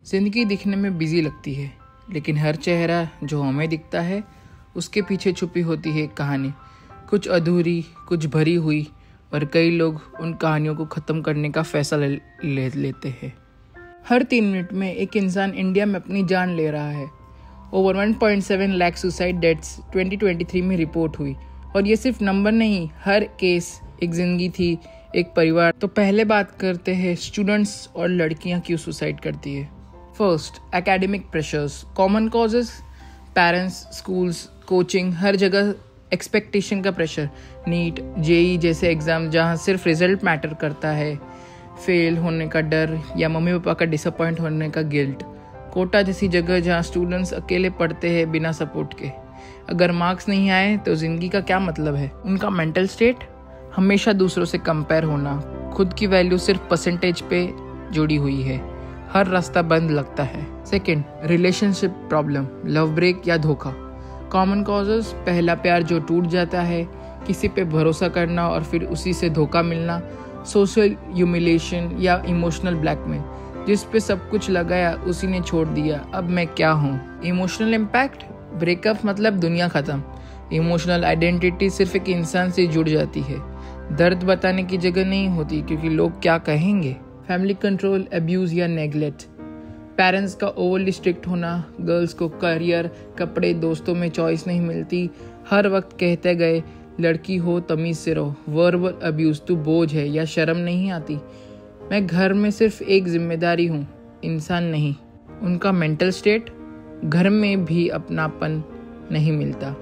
जिंदगी दिखने में बिजी लगती है, लेकिन हर चेहरा जो हमें दिखता है उसके पीछे छुपी होती है एक कहानी, कुछ अधूरी, कुछ भरी हुई, और कई लोग उन कहानियों को ख़त्म करने का फैसला लेते हैं। हर 3 मिनट में एक इंसान इंडिया में अपनी जान ले रहा है। ओवर 1.7 लाख सुसाइड डेथ्स 2023 में रिपोर्ट हुई, और ये सिर्फ नंबर नहीं, हर केस एक ज़िंदगी थी, एक परिवार। तो पहले बात करते हैं स्टूडेंट्स और लड़कियां क्यों सुसाइड करती है। First, academic pressures. Common causes, parents, schools, coaching, हर जगह एक्सपेक्टेशन का प्रेशर। नीट, जेई जैसे एग्ज़ाम जहाँ सिर्फ रिजल्ट मैटर करता है, फेल होने का डर या मम्मी पापा का डिसअपॉइंट होने का गिल्ट। कोटा जैसी जगह जहाँ स्टूडेंट्स अकेले पढ़ते हैं बिना सपोर्ट के। अगर मार्क्स नहीं आए तो ज़िंदगी का क्या मतलब है। उनका मेंटल स्टेट, हमेशा दूसरों से कंपेयर होना, खुद की वैल्यू सिर्फ परसेंटेज पे जुड़ी हुई है, हर रास्ता बंद लगता है। Second, relationship problem, love break या धोखा। कॉमन कॉजेज, पहला प्यार जो टूट जाता है, किसी पे भरोसा करना और फिर उसी से धोखा मिलना, सोशल ह्यूमिलेशन या इमोशनल ब्लैकमेल, जिस पे सब कुछ लगाया उसी ने छोड़ दिया, अब मैं क्या हूँ। इमोशनल इम्पैक्ट, ब्रेकअप मतलब दुनिया ख़त्म। इमोशनल आइडेंटिटी सिर्फ एक इंसान से जुड़ जाती है, दर्द बताने की जगह नहीं होती क्योंकि लोग क्या कहेंगे। फैमिली कंट्रोल, अब्यूज़ या नेगलेक्ट। पेरेंट्स का ओवरली स्ट्रिक्ट होना, गर्ल्स को करियर, कपड़े, दोस्तों में चॉइस नहीं मिलती, हर वक्त कहते गए लड़की हो तमीज़ से रहो। वर्बल अब्यूज़, तू बोझ है या शर्म नहीं आती, मैं घर में सिर्फ एक जिम्मेदारी हूँ, इंसान नहीं। उनका मेंटल स्टेट, घर में भी अपनापन नहीं मिलता।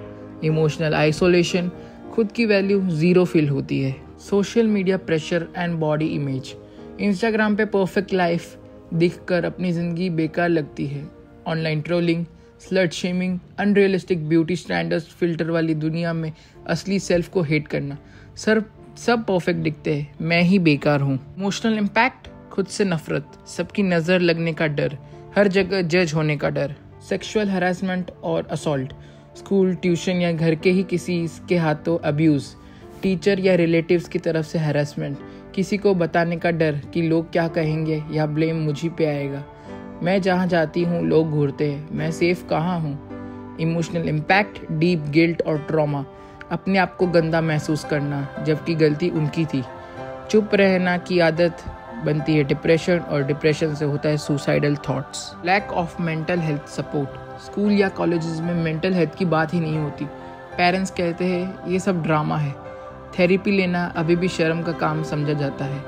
इमोशनल आइसोलेशन, खुद की वैल्यू ज़ीरो फील होती है। Social media pressure and body image. Instagram पे परफेक्ट लाइफ दिखकर अपनी ज़िंदगी बेकार लगती है। Online trolling, slut shaming, unrealistic beauty standards, filter वाली दुनिया में असली सेल्फ को हेट करना। सब परफेक्ट दिखते हैं, मैं ही बेकार हूँ। इमोशनल इम्पैक्ट, खुद से नफरत, सबकी नज़र लगने का डर, हर जगह जज होने का डर। सेक्सुअल हरासमेंट और असॉल्ट, स्कूल, ट्यूशन या घर के ही किसी के हाथों अब्यूज़, टीचर या रिलेटिव्स की तरफ से हरासमेंट, किसी को बताने का डर कि लोग क्या कहेंगे या ब्लेम मुझी पे आएगा। मैं जहाँ जाती हूँ लोग घूरते हैं, मैं सेफ कहाँ हूँ। इमोशनल इम्पैक्ट, डीप गिल्ट और ट्रॉमा, अपने आप को गंदा महसूस करना जबकि गलती उनकी थी। चुप रहना की आदत बनती है डिप्रेशन, और डिप्रेशन से होता है suicidal thoughts. Lack of mental health support. School या कॉलेजेस में मेंटल हेल्थ की बात ही नहीं होती। पेरेंट्स कहते हैं ये सब ड्रामा है। थेरेपी लेना अभी भी शर्म का काम समझा जाता है।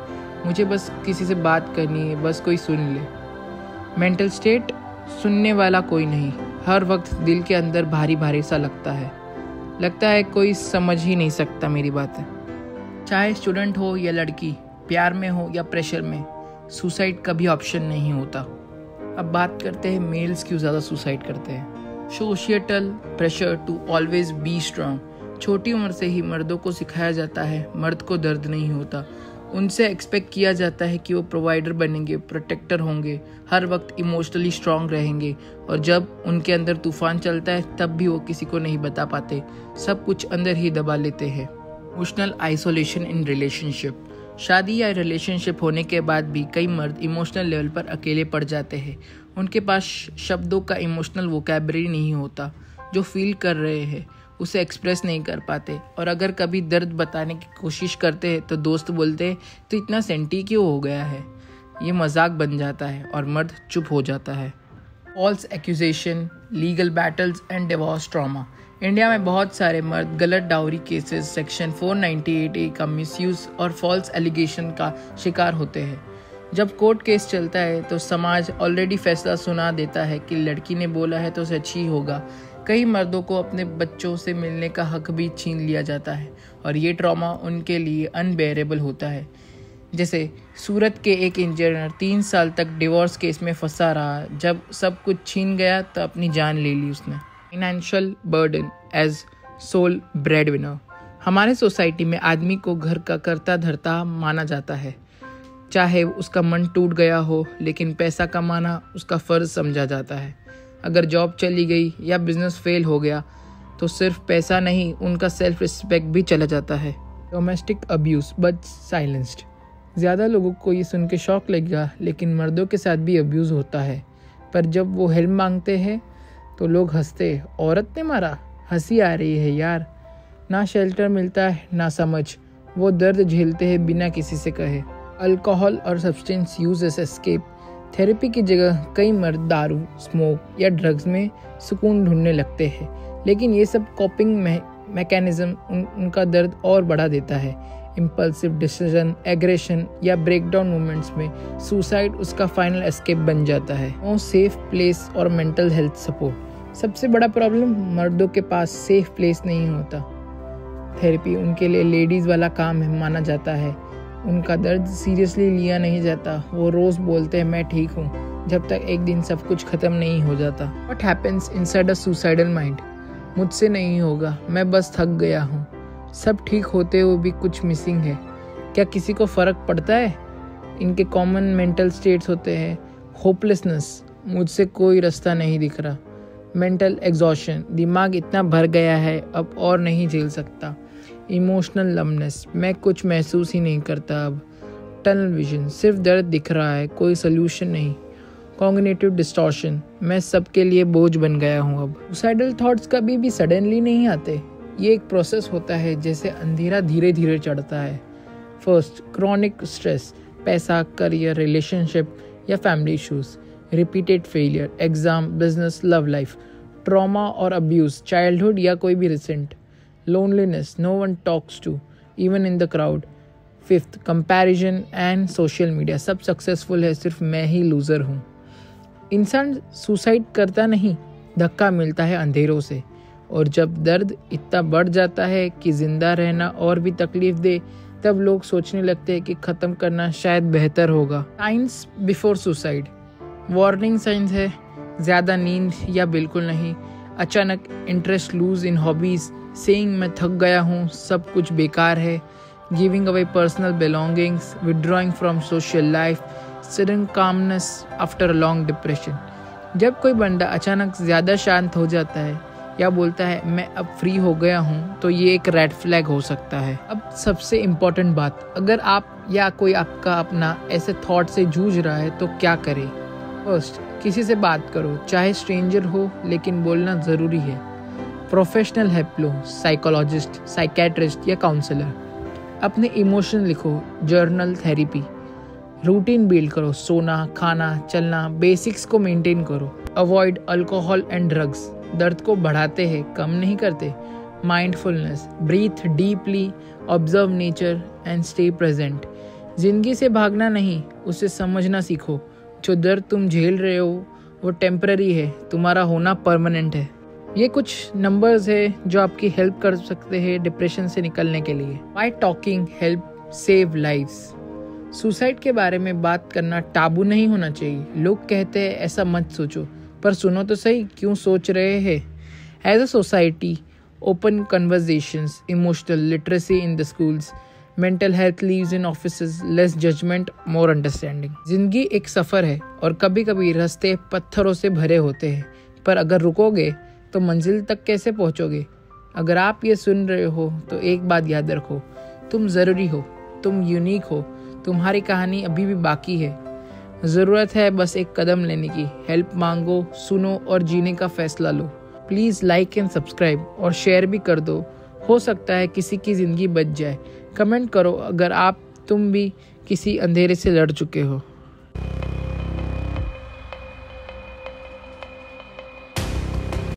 मुझे बस किसी से बात करनी है, बस कोई सुन ले। मेंटल स्टेट, सुनने वाला कोई नहीं, हर वक्त दिल के अंदर भारी भारी सा लगता है कोई समझ ही नहीं सकता मेरी बातें। चाहे स्टूडेंट हो या लड़की, प्यार में हो या प्रेशर में, सुसाइड कभी ऑप्शन नहीं होता। अब बात करते हैं मेल्स क्यों ज़्यादा सुसाइड करते हैं। Societal pressure to always be strong. छोटी उम्र से ही मर्दों को सिखाया जाता है मर्द को दर्द नहीं होता। उनसे एक्सपेक्ट किया जाता है कि वो प्रोवाइडर बनेंगे, प्रोटेक्टर होंगे, हर वक्त इमोशनली स्ट्रांग रहेंगे, और जब उनके अंदर तूफान चलता है तब भी वो किसी को नहीं बता पाते, सब कुछ अंदर ही दबा लेते हैं। Emotional isolation in relationship. शादी या रिलेशनशिप होने के बाद भी कई मर्द इमोशनल लेवल पर अकेले पड़ जाते हैं। उनके पास शब्दों का इमोशनल वोकैबुलरी नहीं होता, जो फील कर रहे हैं उसे एक्सप्रेस नहीं कर पाते, और अगर कभी दर्द बताने की कोशिश करते हैं तो दोस्त बोलते हैं तो इतना सेंटी क्यों हो गया है। ये मजाक बन जाता है और मर्द चुप हो जाता है। False accusation, legal battles and divorce trauma. India में बहुत सारे मर्द गलत डाउरी केसेस, सेक्शन 498A का मिसयूज़ और फॉल्स एलिगेशन का शिकार होते हैं। जब कोर्ट केस चलता है तो समाज ऑलरेडी फैसला सुना देता है कि लड़की ने बोला है तो सच ही होगा। कई मर्दों को अपने बच्चों से मिलने का हक भी छीन लिया जाता है, और ये ट्रॉमा उनके लिए अनबेरेबल होता है। जैसे सूरत के एक इंजीनियर 3 साल तक डिवोर्स केस में फंसा रहा, जब सब कुछ छीन गया तो अपनी जान ले ली उसने। Financial burden as sole breadwinner. हमारे सोसाइटी में आदमी को घर का करता धरता माना जाता है, चाहे उसका मन टूट गया हो, लेकिन पैसा कमाना उसका फ़र्ज समझा जाता है। अगर जॉब चली गई या बिजनेस फेल हो गया तो सिर्फ पैसा नहीं, उनका सेल्फ रिस्पेक्ट भी चला जाता है। Domestic abuse but silenced. ज़्यादा लोगों को ये सुन के शौक लगेगा, लेकिन मर्दों के साथ भी अब्यूज़ होता है। पर जब वो हेल्प मांगते हैं तो लोग हंसते, औरत ने मारा, हंसी आ रही है यार। ना शेल्टर मिलता है ना समझ, वो दर्द झेलते हैं बिना किसी से कहे। अल्कोहल और substance use as escape. Therapy की जगह कई मर्द दारू, स्मोक या ड्रग्स में सुकून ढूंढने लगते हैं, लेकिन ये सब कॉपिंग मैकेनिज्म उनका दर्द और बढ़ा देता है। इम्पल्सिव डिसीजन, एग्रेशन या ब्रेकडाउन मोमेंट्स में सुसाइड उसका फाइनल एस्केप बन जाता है। नो सेफ प्लेस और मेंटल हेल्थ सपोर्ट। सबसे बड़ा प्रॉब्लम, मर्दों के पास सेफ प्लेस नहीं होता। थेरेपी उनके लिए लेडीज़ वाला काम है माना जाता है। उनका दर्द सीरियसली लिया नहीं जाता। वो रोज़ बोलते हैं मैं ठीक हूँ, जब तक एक दिन सब कुछ ख़त्म नहीं हो जाता। What happens inside a suicidal mind? मुझसे नहीं होगा, मैं बस थक गया हूँ। सब ठीक होते हुए भी कुछ मिसिंग है। क्या किसी को फ़र्क पड़ता है? इनके कॉमन मेंटल स्टेट्स होते हैं होपलेसनेस, मुझसे कोई रास्ता नहीं दिख रहा। मेंटल एग्जॉशन, दिमाग इतना भर गया है अब और नहीं झेल सकता। इमोशनल लमनेस, मैं कुछ महसूस ही नहीं करता अब। टनल विजन, सिर्फ दर्द दिख रहा है, कोई सोल्यूशन नहीं। कॉग्निटिव डिस्टॉर्शन, मैं सबके लिए बोझ बन गया हूँ अब। सुसाइडल थॉट्स कभी भी सडनली नहीं आते, ये एक प्रोसेस होता है, जैसे अंधेरा धीरे धीरे चढ़ता है। फर्स्ट, क्रॉनिक स्ट्रेस, पैसा, करियर, रिलेशनशिप या family issues. Repeated failure, exam, business, love life. Trauma और अब्यूज, चाइल्डहुड या कोई भी recent. Loneliness, no one talks to even in the crowd. Fifth, comparison and social media, सब successful है, सिर्फ मैं ही लूजर हूँ। इंसान सुसाइड करता नहीं, धक्का मिलता है अंधेरों से, और जब दर्द इतना बढ़ जाता है कि जिंदा रहना और भी तकलीफ दे, तब लोग सोचने लगते हैं कि ख़त्म करना शायद बेहतर होगा। Science before suicide. Warning science है, ज़्यादा नींद या बिल्कुल नहीं, अचानक interest lose in hobbies, saying मैं थक गया हूँ, सब कुछ बेकार है, giving away personal belongings, withdrawing from social life, sudden calmness after a long depression. जब कोई बंदा अचानक ज़्यादा शांत हो जाता है या बोलता है मैं अब फ्री हो गया हूँ, तो ये एक रेड फ्लैग हो सकता है। अब सबसे इम्पोर्टेंट बात, अगर आप या कोई आपका अपना ऐसे थॉट से जूझ रहा है तो क्या करें? फर्स्ट, किसी से बात करो, चाहे स्ट्रेंजर हो, लेकिन बोलना ज़रूरी है। प्रोफेशनल हेल्प लो, साइकोलॉजिस्ट, साइकेट्रिस्ट या काउंसलर। अपने इमोशन लिखो, जर्नल, थेरेपी। रूटीन बिल्ड करो, सोना, खाना, चलना, बेसिक्स को मेंटेन करो। अवॉइड अल्कोहल एंड ड्रग्स, दर्द को बढ़ाते हैं, कम नहीं करते। Mindfulness, breathe deeply, observe nature and stay present. जिंदगी से भागना नहीं, उसे समझना सीखो। जो दर्द तुम झेल रहे हो वो टेम्पररी है, तुम्हारा होना परमानेंट है। ये कुछ नंबर्स है जो आपकी हेल्प कर सकते हैं डिप्रेशन से निकलने के लिए। Why talking help save lives. Suicide के बारे में बात करना टाबू नहीं होना चाहिए। लोग कहते हैं ऐसा मत सोचो, पर सुनो तो सही, क्यों सोच रहे हैं। As a society, open conversations, emotional literacy in the schools, mental health leaves in offices, less judgment, more understanding. जिंदगी एक सफ़र है और कभी कभी रास्ते पत्थरों से भरे होते हैं, पर अगर रुकोगे तो मंजिल तक कैसे पहुंचोगे। अगर आप ये सुन रहे हो तो एक बात याद रखो, तुम ज़रूरी हो, तुम यूनिक हो, तुम्हारी कहानी अभी भी बाकी है। ज़रूरत है बस एक कदम लेने की। हेल्प मांगो, सुनो और जीने का फैसला लो। प्लीज़ लाइक एंड सब्सक्राइब और शेयर भी कर दो, हो सकता है किसी की ज़िंदगी बच जाए। कमेंट करो अगर तुम भी किसी अंधेरे से लड़ चुके हो।